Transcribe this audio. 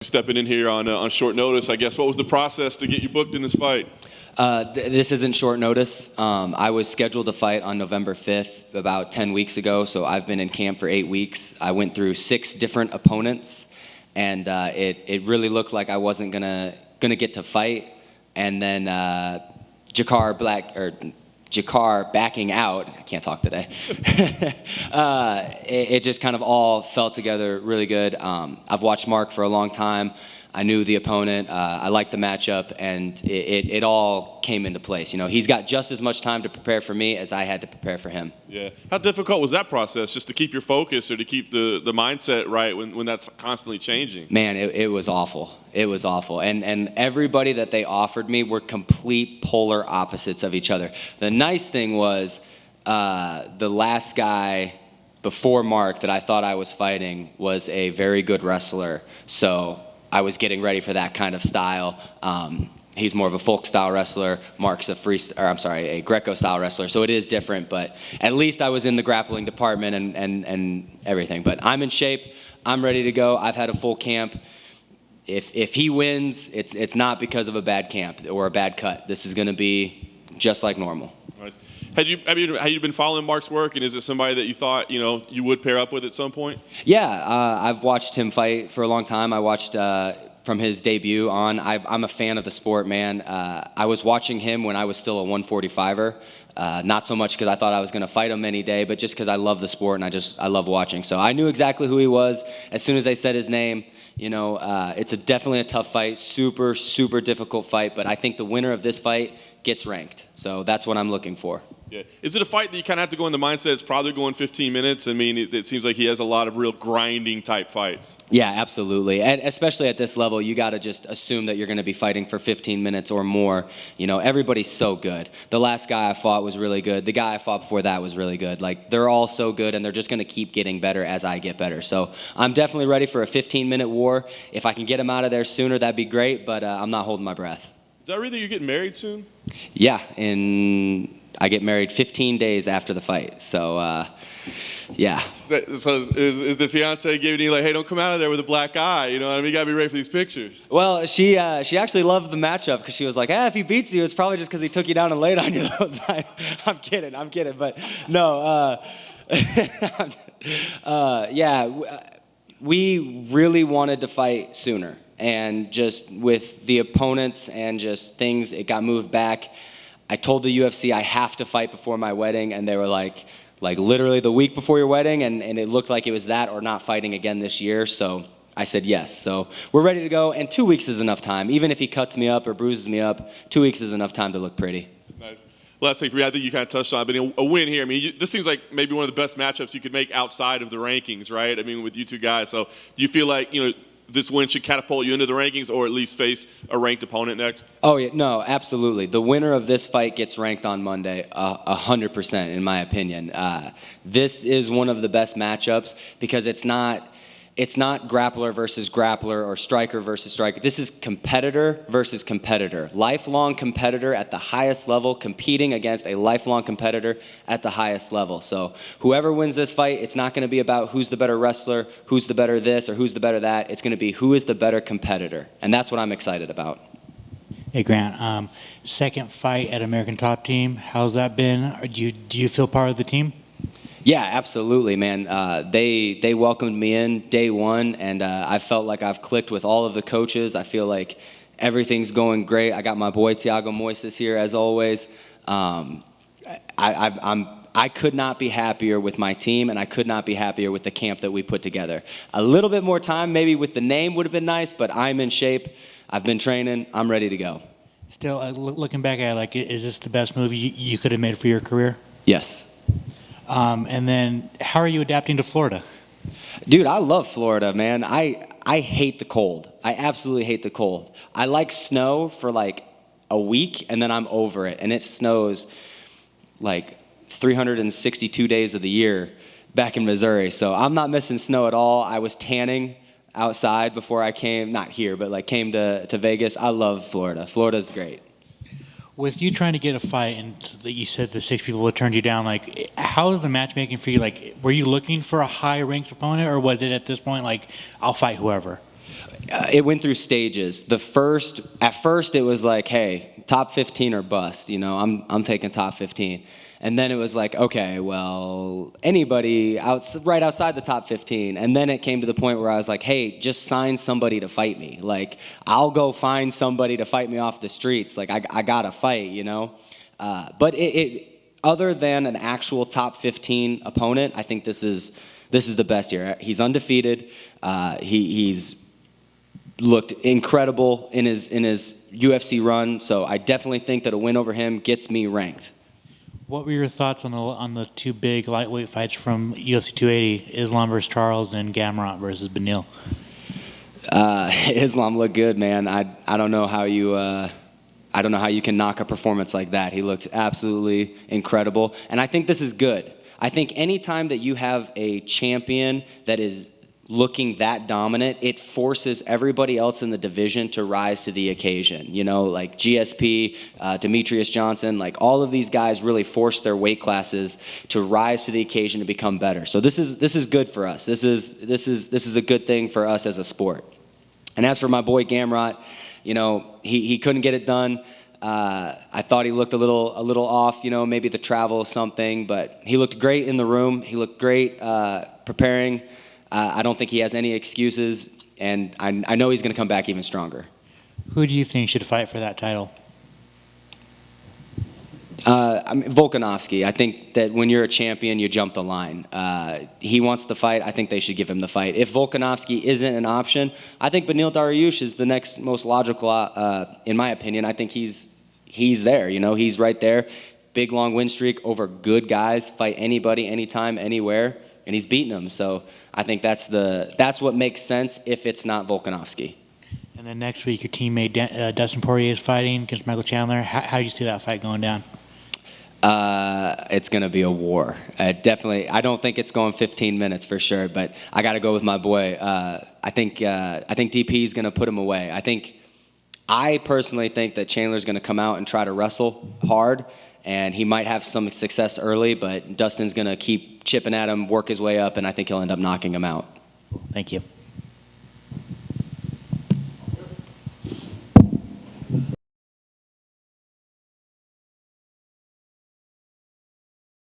Stepping in here on short notice, I guess. What was the process to get you booked in this fight? This isn't short notice. I was scheduled to fight on November 5th about 10 weeks ago, so I've been in camp for 8 weeks. I went through 6 different opponents, and it really looked like I wasn't gonna get to fight. And then Jakar backing out. I can't talk today. It just kind of all fell together really good. I've watched Mark for a long time. I knew the opponent. I liked the matchup, and it all came into place. You know, he's got just as much time to prepare for me as I had to prepare for him. Yeah. How difficult was that process, just to keep your focus or to keep the mindset right when that's constantly changing? Man, it was awful. It was awful. And everybody that they offered me were complete polar opposites of each other. The nice thing was the last guy before Mark that I thought I was fighting was a very good wrestler. So I was getting ready for that kind of style. He's more of a folk style wrestler. Mark's a Greco style wrestler. So it is different, but at least I was in the grappling department and everything. But I'm in shape. I'm ready to go. I've had a full camp. If he wins, it's not because of a bad camp or a bad cut. This is going to be just like normal. Nice. Have you been following Mark's work, and is it somebody that you thought you would pair up with at some point? Yeah, I've watched him fight for a long time. I watched from his debut on. I'm a fan of the sport, man. I was watching him when I was still a 145er. Not so much because I thought I was going to fight him any day, but just because I love the sport and I love watching. So I knew exactly who he was as soon as they said his name. It's definitely a tough fight, super, super difficult fight, but I think the winner of this fight gets ranked. So that's what I'm looking for. Yeah. Is it a fight that you kind of have to go in the mindset it's probably going 15 minutes? I mean, it seems like he has a lot of real grinding type fights. Yeah, absolutely. And especially at this level, you got to just assume that you're going to be fighting for 15 minutes or more. Everybody's so good. The last guy I fought was really good. The guy I fought before that was really good. Like, they're all so good, and they're just going to keep getting better as I get better. So I'm definitely ready for a 15-minute war. If I can get him out of there sooner, that'd be great, but I'm not holding my breath. Is that really you're getting married soon? Yeah, I get married 15 days after the fight, so yeah. So is the fiance giving you like, hey, don't come out of there with a black eye, you know what I mean? You gotta be ready for these pictures. Well, she actually loved the matchup because she was like, if he beats you, it's probably just because he took you down and laid on you. I'm kidding, but no. We really wanted to fight sooner, and just with the opponents and just things, it got moved back. I told the UFC I have to fight before my wedding, and they were like literally the week before your wedding, and it looked like it was that or not fighting again this year. So I said yes. So we're ready to go, and 2 weeks is enough time. Even if he cuts me up or bruises me up, 2 weeks is enough time to look pretty. Nice. Last thing for you, I think you kind of touched on it, but a win here. I mean, this seems like maybe one of the best matchups you could make outside of the rankings, right? I mean, with you two guys. So do you feel like, this win should catapult you into the rankings, or at least face a ranked opponent next? Oh, yeah, no, absolutely. The winner of this fight gets ranked on Monday, 100%, in my opinion. This is one of the best matchups because it's not grappler versus grappler or striker versus striker. This is competitor versus competitor. Lifelong competitor at the highest level competing against a lifelong competitor at the highest level. So whoever wins this fight, it's not going to be about who's the better wrestler, who's the better this, or who's the better that. It's going to be who is the better competitor. And that's what I'm excited about. Hey, Grant, second fight at American Top Team. How's that been? Do you feel part of the team? Yeah, absolutely, man. They welcomed me in day one, and I felt like I've clicked with all of the coaches. I feel like everything's going great. I got my boy Tiago Moises here, as always. I could not be happier with my team, and I could not be happier with the camp that we put together. A little bit more time, maybe with the name would have been nice, but I'm in shape. I've been training. I'm ready to go. Still, looking back at it, is this the best move you could have made for your career? Yes. And then, how are you adapting to Florida? Dude, I love Florida, man. I hate the cold. I absolutely hate the cold. I like snow for like a week, and then I'm over it. And it snows like 362 days of the year back in Missouri. So I'm not missing snow at all. I was tanning outside before I came, not here, but came to Vegas. I love Florida. Florida's great. With you trying to get a fight, and you said the 6 people turned you down, how is the matchmaking for you? Were you looking for a high-ranked opponent, or was it at this point I'll fight whoever? it went through stages. At first it was like, hey, top 15 or bust. I'm taking top 15. And then it was like, okay, well, anybody right outside the top 15. And then it came to the point where I was like, hey, just sign somebody to fight me. Like, I'll go find somebody to fight me off the streets. Like, I gotta fight, But other than an actual top 15 opponent, I think this is the best year. He's undefeated. He's looked incredible in his UFC run. So I definitely think that a win over him gets me ranked. What were your thoughts on the two big lightweight fights from UFC 280, Islam versus Charles and Gamrot versus Beneil? Islam looked good, man. I don't know how you can knock a performance like that. He looked absolutely incredible, and I think this is good. I think anytime that you have a champion that is looking that dominant, it forces everybody else in the division to rise to the occasion. Like GSP, Demetrius Johnson, like all of these guys really force their weight classes to rise to the occasion to become better. So this is good for us. This is a good thing for us as a sport. And as for my boy Gamrot, he couldn't get it done. I thought he looked a little off, maybe the travel or something, but he looked great in the room. He looked great preparing. I don't think he has any excuses, and I know he's going to come back even stronger. Who do you think should fight for that title? Volkanovski. I think that when you're a champion, you jump the line. He wants the fight. I think they should give him the fight. If Volkanovski isn't an option, I think Beneil Dariush is the next most logical, in my opinion. I think he's there. He's right there. Big, long win streak over good guys. Fight anybody, anytime, anywhere. And he's beaten them. So I think that's what makes sense if it's not Volkanovski. And then next week, your teammate Dustin Poirier is fighting against Michael Chandler. How do you see that fight going down? It's going to be a war. Definitely. I don't think it's going 15 minutes for sure, but I got to go with my boy. I think DP is going to put him away. I personally think that Chandler's going to come out and try to wrestle hard, and he might have some success early, but Dustin's going to keep chipping at him, work his way up, and I think he'll end up knocking him out. Thank you.